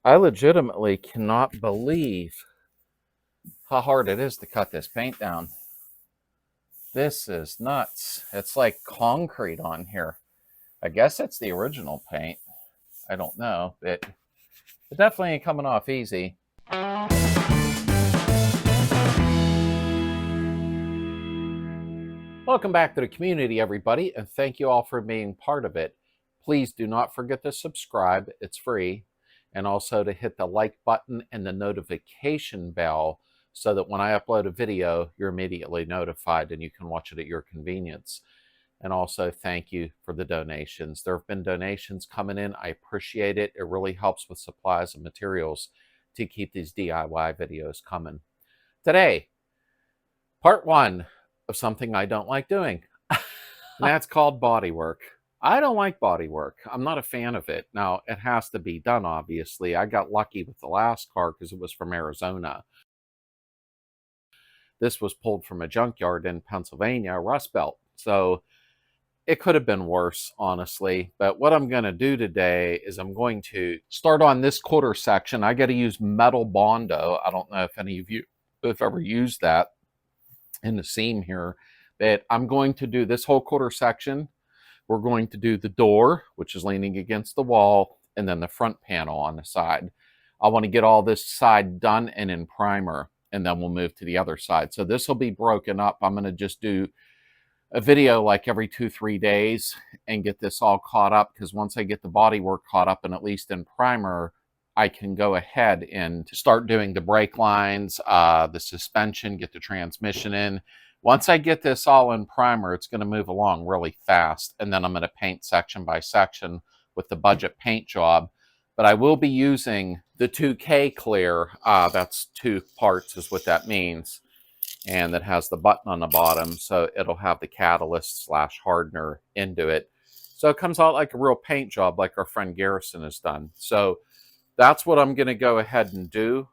I legitimately cannot believe how hard it is to cut this paint down. This is nuts. It's like concrete on here. I guess it's the original paint. I don't know, but it definitely ain't coming off easy. Welcome back to the community, everybody, and thank you all for being part of it. Please do not forget to subscribe. It's free. And also to hit the like button and the notification bell so that when I upload a video, you're immediately notified and you can watch it at your convenience. And also thank you for the donations. There have been donations coming in. I appreciate it. It really helps with supplies and materials to keep these DIY videos coming. Today, part one of something I don't like doing. And that's called bodywork. I don't like bodywork. I'm not a fan of it. Now, it has to be done, obviously. I got lucky with the last car because it was from Arizona. This was pulled from a junkyard in Pennsylvania, Rust Belt. So it could have been worse, honestly. But what I'm going to do today is I'm going to start on this quarter section. I got to use metal Bondo. I don't know if any of you have ever used that in the seam here. But I'm going to do this whole quarter section. We're going to do the door, which is leaning against the wall, and then the front panel on the side. I want to get all this side done and in primer, and then we'll move to the other side. So this will be broken up. I'm going to just do a video like every 2-3 days and get this all caught up, because once I get the bodywork caught up and at least in primer, I can go ahead and start doing the brake lines, the suspension, get the transmission in. Once I get this all in primer, it's going to move along really fast, and then I'm going to paint section by section with the budget paint job. But I will be using the 2K clear. That's 2 parts is what that means. And that has the button on the bottom, so it'll have the catalyst / hardener into it. So it comes out like a real paint job like our friend Garrison has done. So that's what I'm going to go ahead and do.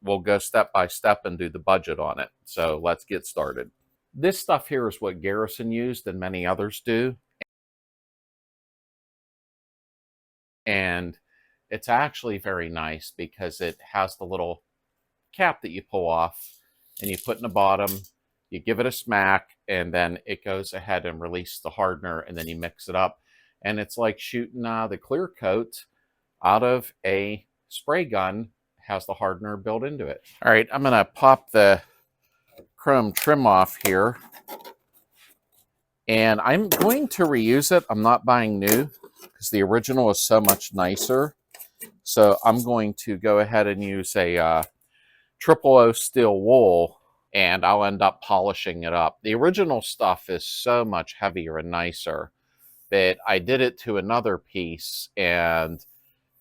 We'll go step by step and do the budget on it. So let's get started. This stuff here is what Garrison used and many others do. And it's actually very nice because it has the little cap that you pull off and you put in the bottom, you give it a smack, and then it goes ahead and releases the hardener, and then you mix it up. And it's like shooting the clear coat out of a spray gun. Has the hardener built into it. All right, I'm going to pop the chrome trim off here. And I'm going to reuse it. I'm not buying new because the original is so much nicer. So I'm going to go ahead and use a 000 steel wool, and I'll end up polishing it up. The original stuff is so much heavier and nicer, but I did it to another piece, and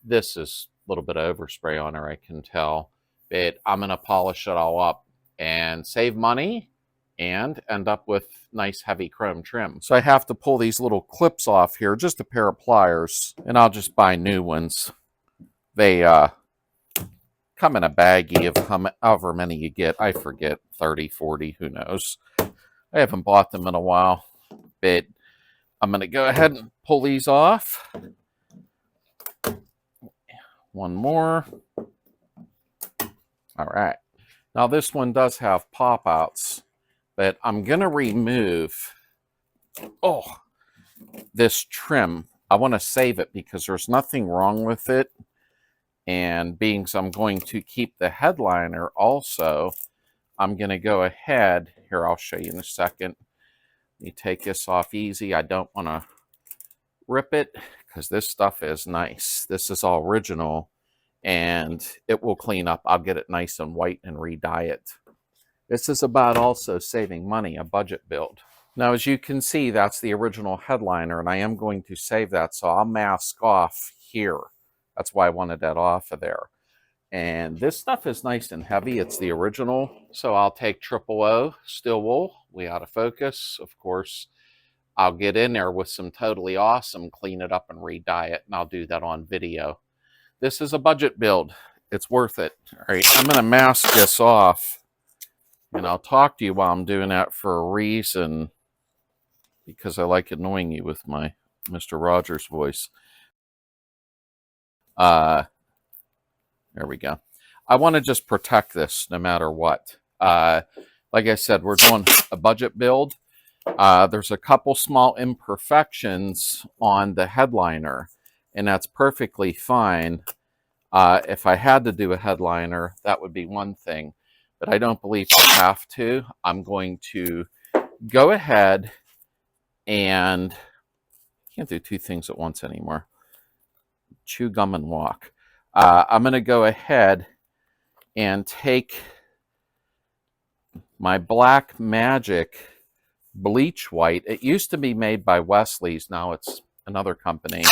this is a little bit of overspray on her, I can tell. But I'm going to polish it all up and save money and end up with nice heavy chrome trim. So I have to pull these little clips off here, just a pair of pliers, and I'll just buy new ones. They come in a baggie of however many you get. I forget, 30, 40, who knows. I haven't bought them in a while, but I'm going to go ahead and pull these off. One more. All right. Now this one does have pop-outs, but I'm going to remove this trim. I want to save it because there's nothing wrong with it. And being so I'm going to keep the headliner also, I'm going to go ahead. Here, I'll show you in a second. Let me take this off easy. I don't want to rip it because this stuff is nice. This is all original, and it will clean up. I'll get it nice and white and re-dye it. This is about also saving money, a budget build. Now, as you can see, that's the original headliner, and I am going to save that, so I'll mask off here. That's why I wanted that off of there. And this stuff is nice and heavy. It's the original. So I'll take 000 steel wool, way out of focus. Of course, I'll get in there with some totally awesome, clean it up and re-dye it. And I'll do that on video. This is a budget build. It's worth it. All right, I'm going to mask this off. And I'll talk to you while I'm doing that for a reason. Because I like annoying you with my Mr. Rogers voice. There we go. I want to just protect this no matter what. Like I said, we're doing a budget build. There's a couple small imperfections on the headliner, and that's perfectly fine. If I had to do a headliner, that would be one thing, but I don't believe I have to. I'm going to go ahead and can't do two things at once anymore. Chew gum and walk. I'm going to go ahead and take my Black Magic bleach white. It used to be made by Wesley's. Now it's another company.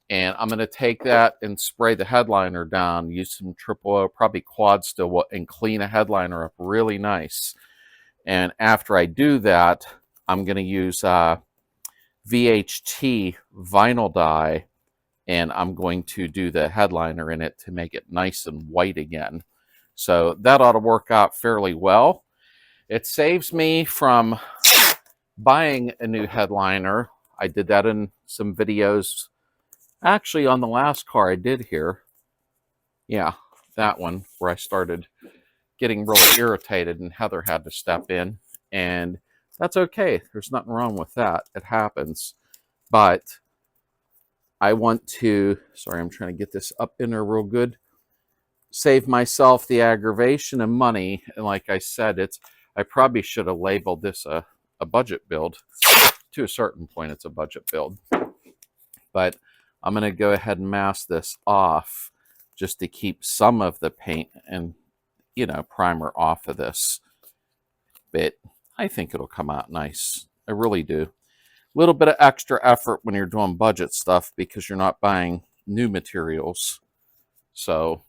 And I'm going to take that and spray the headliner down, use some triple O, probably quad still, and clean a headliner up really nice. And after I do that, I'm going to use VHT vinyl dye, and I'm going to do the headliner in it to make it nice and white again. So that ought to work out fairly well. It saves me from buying a new headliner. I did that in some videos. Actually, on the last car I did here. Yeah, that one where I started getting really irritated and Heather had to step in. And that's okay. There's nothing wrong with that. It happens. But I want to, sorry, I'm trying to get this up in there real good, save myself the aggravation and money. And like I said, I probably should have labeled this a budget build. To a certain point, it's a budget build. But I'm going to go ahead and mask this off just to keep some of the paint and, primer off of this. But I think it'll come out nice. I really do. A little bit of extra effort when you're doing budget stuff because you're not buying new materials. So,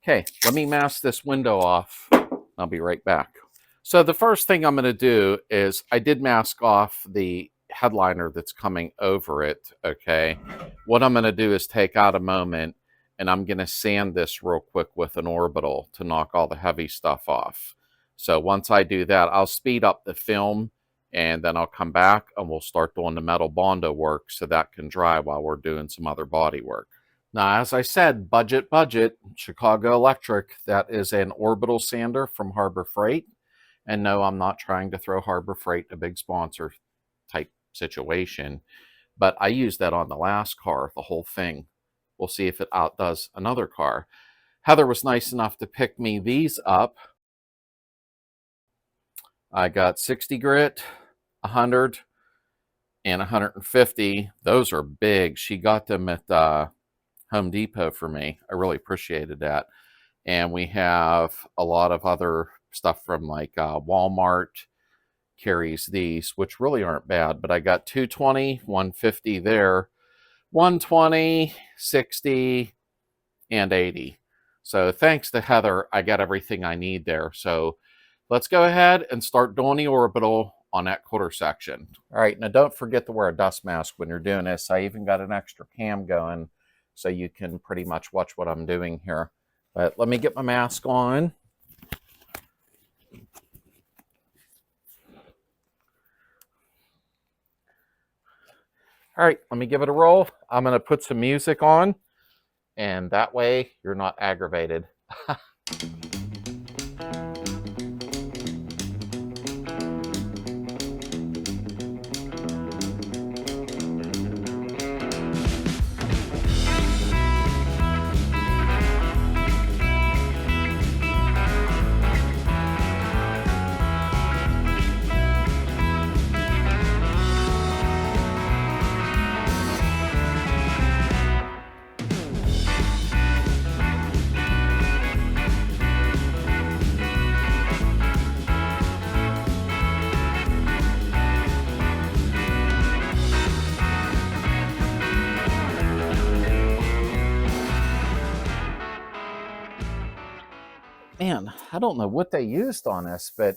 okay, let me mask this window off. I'll be right back. So the first thing I'm going to do is I did mask off the headliner that's coming over it, okay? What I'm going to do is take out a moment and I'm going to sand this real quick with an orbital to knock all the heavy stuff off. So once I do that, I'll speed up the film and then I'll come back and we'll start doing the metal Bondo work so that can dry while we're doing some other body work. Now, as I said, budget, Chicago Electric, that is an orbital sander from Harbor Freight. And no, I'm not trying to throw Harbor Freight a big sponsor type situation, but I used that on the last car, the whole thing. We'll see if it outdoes another car. Heather was nice enough to pick me these up. I got 60 grit, 100, and 150. Those are big. She got them at Home Depot for me. I really appreciated that. And we have a lot of other stuff from like Walmart carries these, which really aren't bad, but I got 220, 150 there, 120, 60, and 80. So thanks to Heather, I got everything I need there. So let's go ahead and start doing the orbital on that quarter section. All right, now don't forget to wear a dust mask when you're doing this. I even got an extra cam going so you can pretty much watch what I'm doing here. But let me get my mask on. All right, let me give it a roll. I'm going to put some music on, and that way you're not aggravated. Man, I don't know what they used on this, but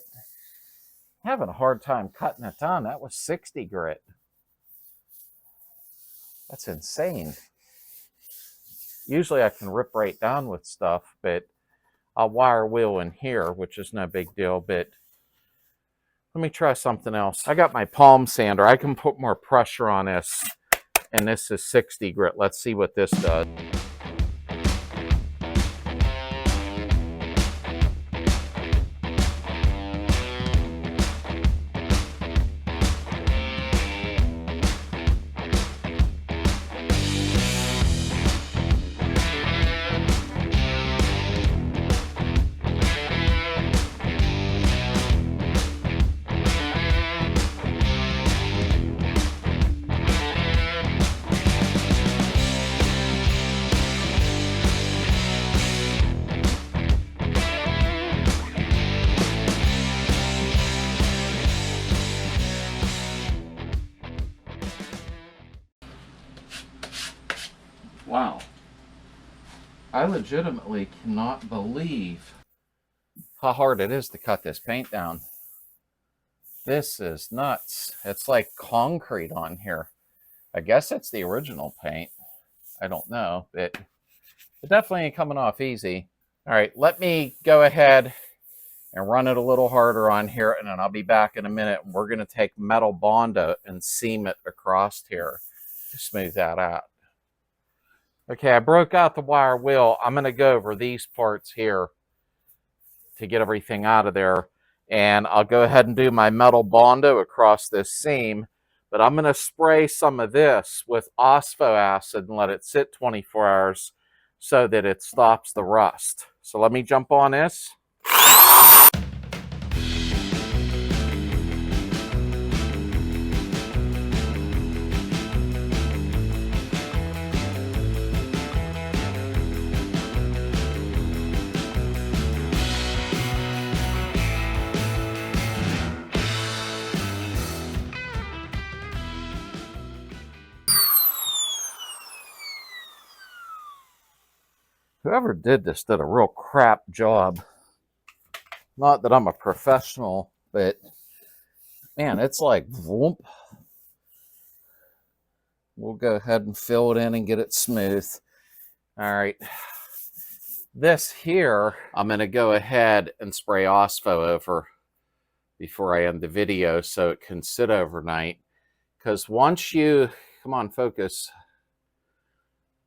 I'm having a hard time cutting it down. That was 60 grit. That's insane. Usually I can rip right down with stuff, but I'll wire wheel in here, which is no big deal, but let me try something else. I got my palm sander. I can put more pressure on this, and this is 60 grit. Let's see what this does. Wow. I legitimately cannot believe how hard it is to cut this paint down. This is nuts. It's like concrete on here. I guess it's the original paint. I don't know, but it definitely ain't coming off easy. All right, let me go ahead and run it a little harder on here, and then I'll be back in a minute. We're going to take metal Bondo and seam it across here to smooth that out. Okay, I broke out the wire wheel. I'm going to go over these parts here to get everything out of there. And I'll go ahead and do my metal Bondo across this seam. But I'm going to spray some of this with phospho acid and let it sit 24 hours so that it stops the rust. So let me jump on this. Whoever did this did a real crap job. Not that I'm a professional, but man, it's like whoop. We'll go ahead and fill it in and get it smooth. All right. This here, I'm going to go ahead and spray phospho over before I end the video so it can sit overnight. Because once you, come on, focus.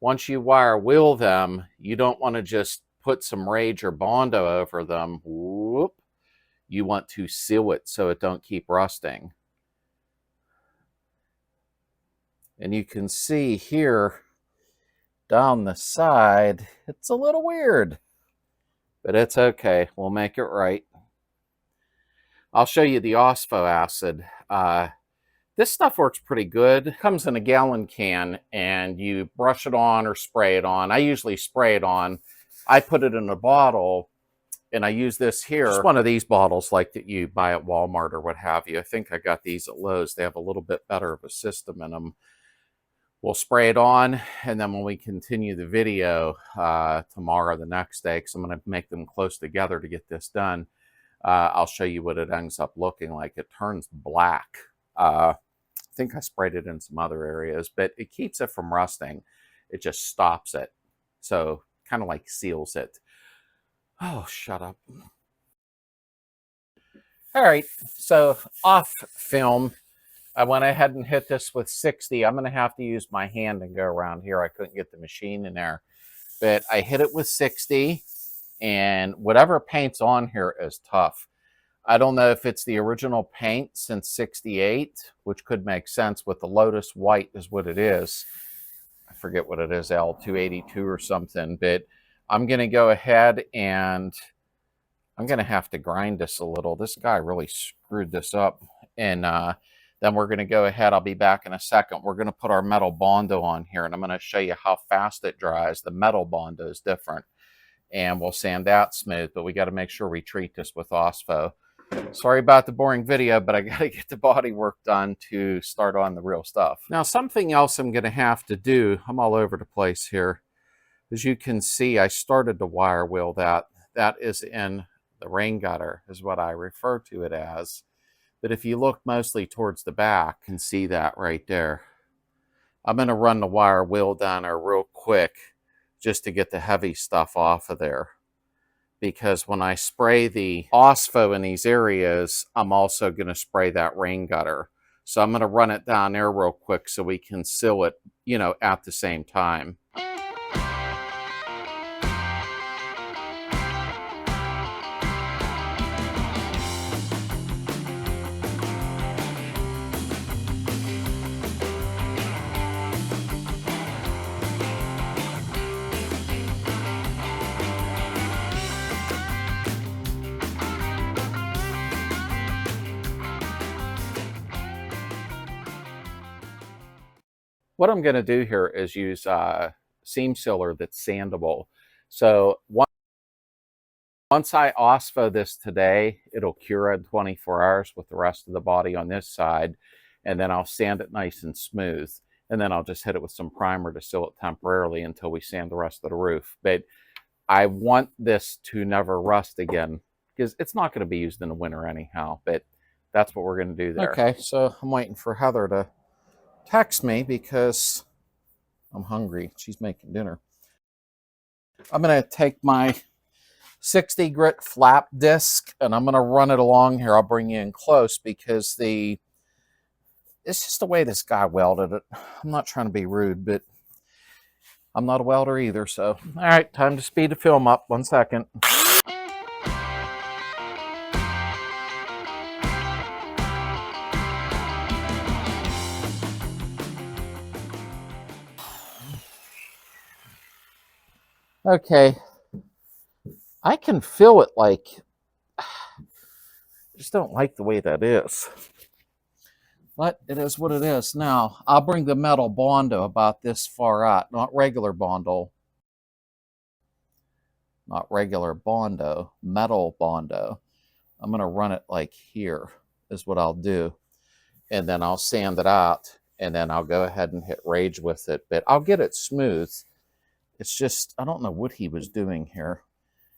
Once you wire wheel them, you don't want to just put some Rage or Bondo over them. Whoop. You want to seal it so it don't keep rusting. And you can see here down the side, it's a little weird, but it's okay. We'll make it right. I'll show you the phospho acid. This stuff works pretty good. It comes in a gallon can and you brush it on or spray it on. I usually spray it on. I put it in a bottle and I use this here. Just one of these bottles like that you buy at Walmart or what have you. I think I got these at Lowe's. They have a little bit better of a system in them. We'll spray it on, and then when we continue the video tomorrow, the next day, because I'm going to make them close together to get this done, I'll show you what it ends up looking like. It turns black. I think I sprayed it in some other areas, but it keeps it from rusting. It just stops it. So kind of like seals it. Oh, shut up. All right, so off film. I went ahead and hit this with 60. I'm going to have to use my hand and go around here. I couldn't get the machine in there. But I hit it with 60, and whatever paint's on here is tough. I don't know if it's the original paint since 68, which could make sense with the Lotus White is what it is. I forget what it is, L282 or something. But I'm going to go ahead and I'm going to have to grind this a little. This guy really screwed this up. And then we're going to go ahead. I'll be back in a second. We're going to put our metal Bondo on here, and I'm going to show you how fast it dries. The metal Bondo is different, and we'll sand that smooth, but we got to make sure we treat this with phospho. Sorry about the boring video, but I got to get the body work done to start on the real stuff. Now, something else I'm going to have to do, I'm all over the place here. As you can see, I started to wire wheel that. That is in the rain gutter, is what I refer to it as. But if you look mostly towards the back, you can see that right there. I'm going to run the wire wheel down there real quick just to get the heavy stuff off of there. Because when I spray the phospho in these areas, I'm also going to spray that rain gutter. So I'm going to run it down there real quick so we can seal it, at the same time. What I'm going to do here is use seam sealer that's sandable. So once I phospho this today, it'll cure in 24 hours with the rest of the body on this side, and then I'll sand it nice and smooth. and then I'll just hit it with some primer to seal it temporarily until we sand the rest of the roof. But I want this to never rust again because it's not going to be used in the winter anyhow, but that's what we're going to do there. Okay, so I'm waiting for Heather to text me because I'm hungry. She's making dinner. I'm going to take my 60 grit flap disc and I'm going to run it along here. I'll bring you in close because it's just the way this guy welded it. I'm not trying to be rude, but I'm not a welder either. So, all right, time to speed the film up. 1 second. Okay, I can feel it like, I just don't like the way that is. But it is what it is. Now, I'll bring the metal Bondo about this far out, not regular Bondo. Not regular Bondo, metal Bondo. I'm going to run it like here is what I'll do. And then I'll sand it out. And then I'll go ahead and hit rage with it. But I'll get it smooth. It's just, I don't know what he was doing here.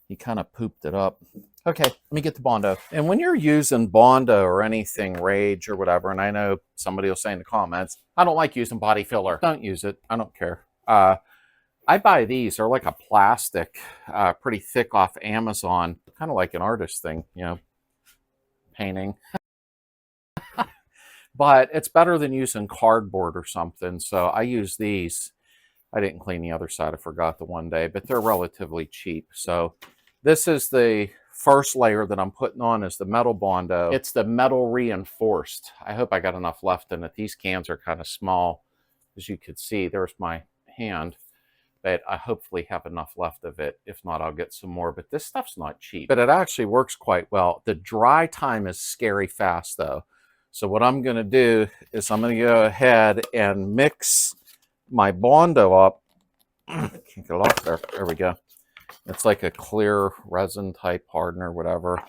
He kind of pooped it up. Okay, let me get the Bondo. And when you're using Bondo or anything, rage or whatever, and I know somebody will say in the comments, I don't like using body filler. Don't use it. I don't care. I buy these. They're like a plastic, pretty thick off Amazon. Kind of like an artist thing, you know, painting. But it's better than using cardboard or something. So I use these. I didn't clean the other side. I forgot the one day, but they're relatively cheap. So this is the first layer that I'm putting on is the metal Bondo. It's the metal reinforced. I hope I got enough left in it. These cans are kind of small. As you could see, there's my hand. But I hopefully have enough left of it. If not, I'll get some more. But this stuff's not cheap. But it actually works quite well. The dry time is scary fast, though. So what I'm going to do is I'm going to go ahead and mix my Bondo up. Can't get it off there. There we go. It's like a clear resin type hardener, whatever.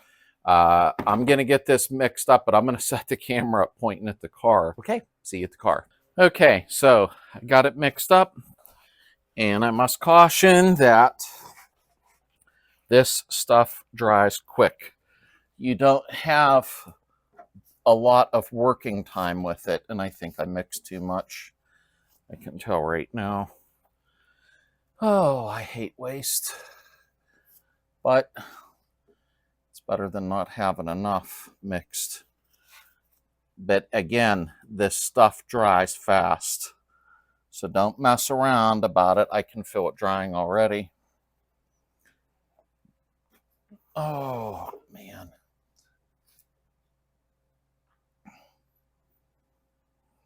I'm going to get this mixed up, but I'm going to set the camera up pointing at the car. Okay, see you at the car. Okay, so I got it mixed up. And I must caution that this stuff dries quick. You don't have a lot of working time with it. And I think I mixed too much. I can tell right now. Oh, I hate waste. But it's better than not having enough mixed. But again, this stuff dries fast. So don't mess around about it. I can feel it drying already. Oh, man.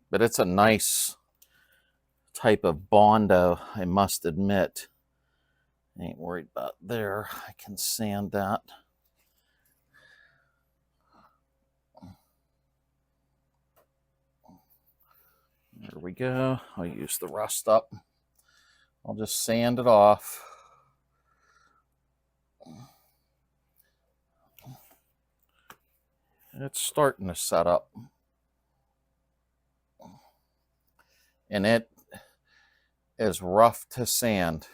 But it's a nice type of Bondo, I must admit. I ain't worried about there. I can sand that. There we go. I'll use the rust up. I'll just sand it off. It's starting to set up. And it is rough to sand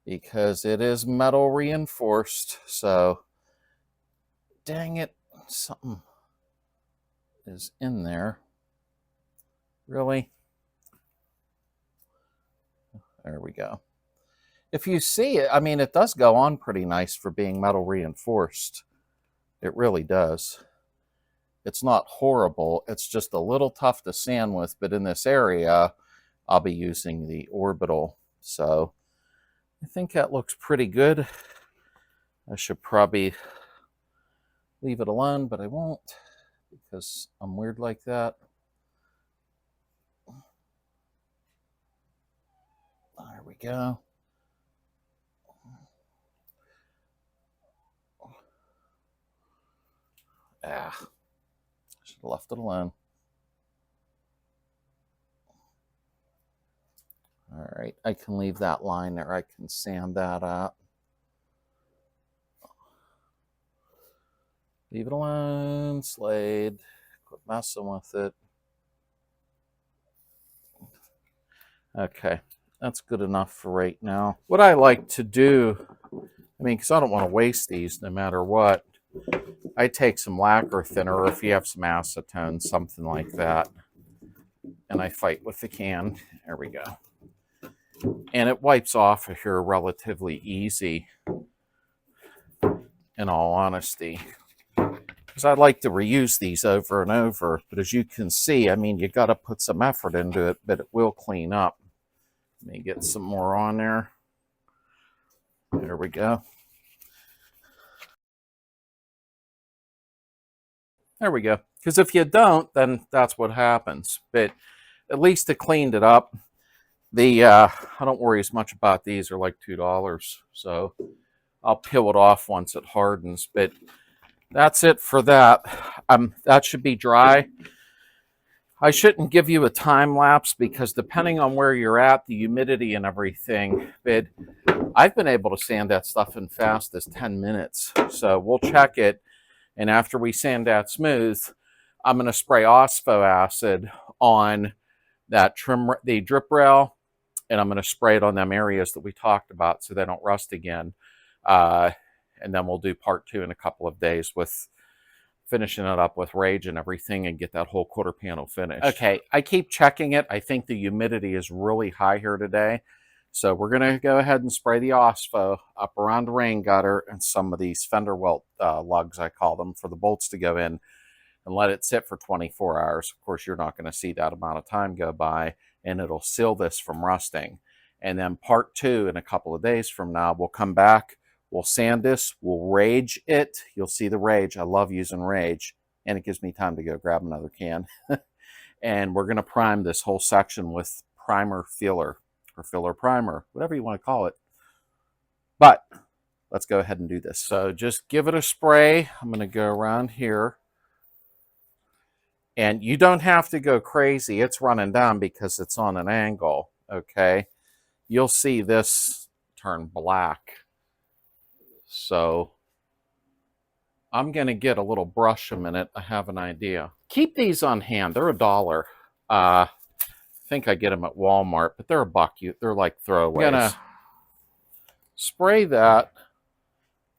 because it is metal reinforced. So, dang it, something is in there. Really? There we go. If you see it, I mean, it does go on pretty nice for being metal reinforced. It really does. It's not horrible. It's just a little tough to sand with, but in this area, I'll be using the orbital. So I think that looks pretty good. I should probably leave it alone, but I won't because I'm weird like that. There we go. Should have left it alone. All right, I can leave that line there. I can sand that out. Leave it alone, Slade. Quit messing with it. Okay, that's good enough for right now. What I like to do, I mean, because I don't want to waste these no matter what, I take some lacquer thinner, or if you have some acetone, something like that, and I fight with the can. There we go. And it wipes off of here relatively easy, in all honesty. Because I like to reuse these over and over, but as you can see, I mean, you got to put some effort into it, but it will clean up. Let me get some more on there. There we go. There we go. Because if you don't, then that's what happens. But at least it cleaned it up. I don't worry as much about these. They're like $2. So I'll peel it off once it hardens. But that's it for that. That should be dry. I shouldn't give you a time lapse because depending on where you're at, the humidity and everything, but I've been able to sand that stuff in fast as 10 minutes. So we'll check it. And after we sand that smooth, I'm going to spray Ospo acid on that the drip rail, and I'm going to spray it on them areas that we talked about so they don't rust again. And then we'll do part 2 in a couple of days with finishing it up with Rage and everything and get that whole quarter panel finished. Okay, I keep checking it. I think the humidity is really high here today. So we're going to go ahead and spray the OSPO up around the rain gutter and some of these fender welt lugs, I call them, for the bolts to go in, and let it sit for 24 hours. Of course, you're not going to see that amount of time go by, and it'll seal this from rusting. And then part 2 in a couple of days from now, we'll come back, we'll sand this, we'll Rage it. You'll see the Rage. I love using Rage, and it gives me time to go grab another can. And we're going to prime this whole section with primer filler, or filler primer, whatever you want to call it. But let's go ahead and do this. So just give it a spray. I'm going to go around here. And you don't have to go crazy. It's running down because it's on an angle, okay? You'll see this turn black. So I'm going to get a little brush a minute. I have an idea. Keep these on hand. They're $1. I think I get them at Walmart, but they're $1. They're like throwaways. I'm going to spray that,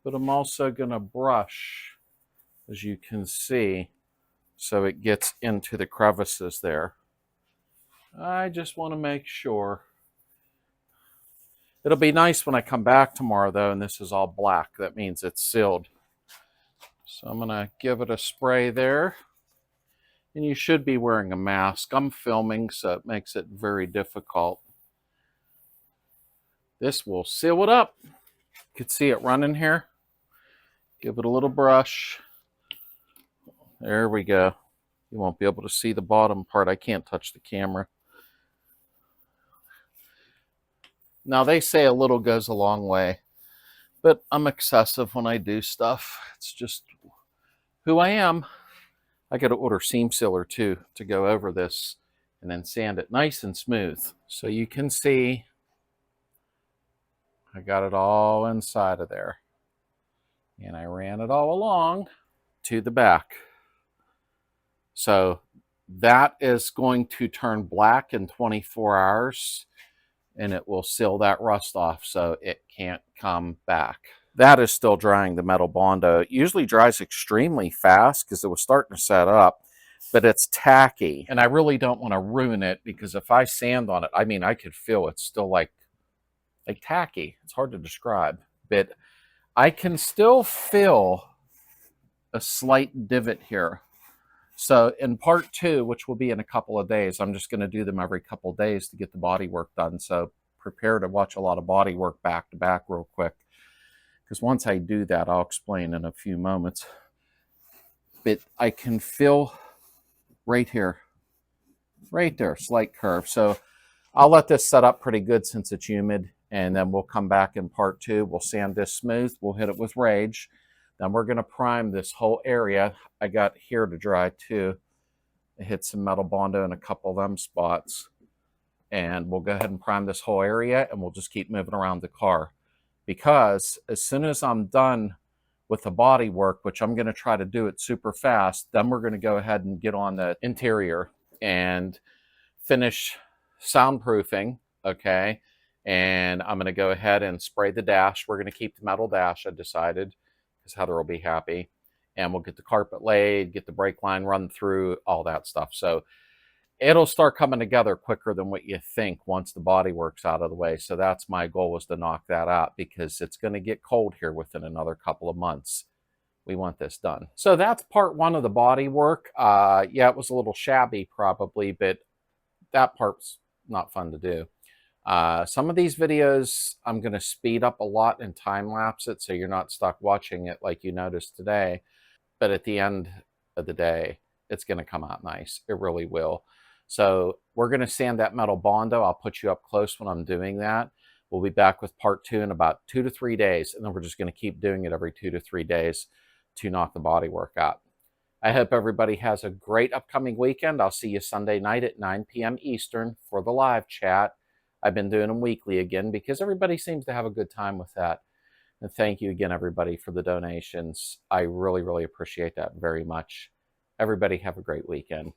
but I'm also going to brush, as you can see, so it gets into the crevices there. I just want to make sure. It'll be nice when I come back tomorrow, though, and this is all black. That means it's sealed. So I'm going to give it a spray there. And you should be wearing a mask. I'm filming, so it makes it very difficult. This will seal it up. You can see it running here. Give it a little brush. There we go. You won't be able to see the bottom part. I can't touch the camera. Now, they say a little goes a long way, but I'm excessive when I do stuff. It's just who I am. I got to order seam sealer too to go over this and then sand it nice and smooth. So you can see I got it all inside of there. And I ran it all along to the back. So that is going to turn black in 24 hours. And it will seal that rust off so it can't come back. That is still drying the metal Bondo. It usually dries extremely fast because it was starting to set up, but it's tacky. And I really don't want to ruin it because if I sand on it, I mean, I could feel it's still like tacky. It's hard to describe, but I can still feel a slight divot here. So in part 2, which will be in a couple of days, I'm just going to do them every couple of days to get the body work done. So prepare to watch a lot of body work back to back real quick. Because once I do that, I'll explain in a few moments. But I can feel right here, right there, slight curve. So I'll let this set up pretty good since it's humid. And then we'll come back in part 2. We'll sand this smooth. We'll hit it with Rage. Then we're going to prime this whole area. I got here to dry too. I hit some metal Bondo in a couple of them spots. And we'll go ahead and prime this whole area, and we'll just keep moving around the car. Because as soon as I'm done with the body work, which I'm going to try to do it super fast, then we're going to go ahead and get on the interior and finish soundproofing, okay? And I'm going to go ahead and spray the dash. We're going to keep the metal dash, I decided, because Heather will be happy. And we'll get the carpet laid, get the brake line run through, all that stuff. So it'll start coming together quicker than what you think once the bodywork's out of the way. So that's my goal, was to knock that out, because it's going to get cold here within another couple of months. We want this done. So that's part one of the bodywork. Yeah, it was a little shabby probably, but that part's not fun to do. Some of these videos I'm going to speed up a lot and time lapse it, so you're not stuck watching it like you noticed today. But at the end of the day, it's going to come out nice. It really will. So we're going to sand that metal Bondo. I'll put you up close when I'm doing that. We'll be back with part 2 in about 2 to 3 days, and then we're just going to keep doing it every 2 to 3 days to knock the bodywork out. I hope everybody has a great upcoming weekend. I'll see you Sunday night at 9 p.m. Eastern for the live chat. I've been doing them weekly again because everybody seems to have a good time with that. And thank you again, everybody, for the donations. I really, really appreciate that very much. Everybody have a great weekend.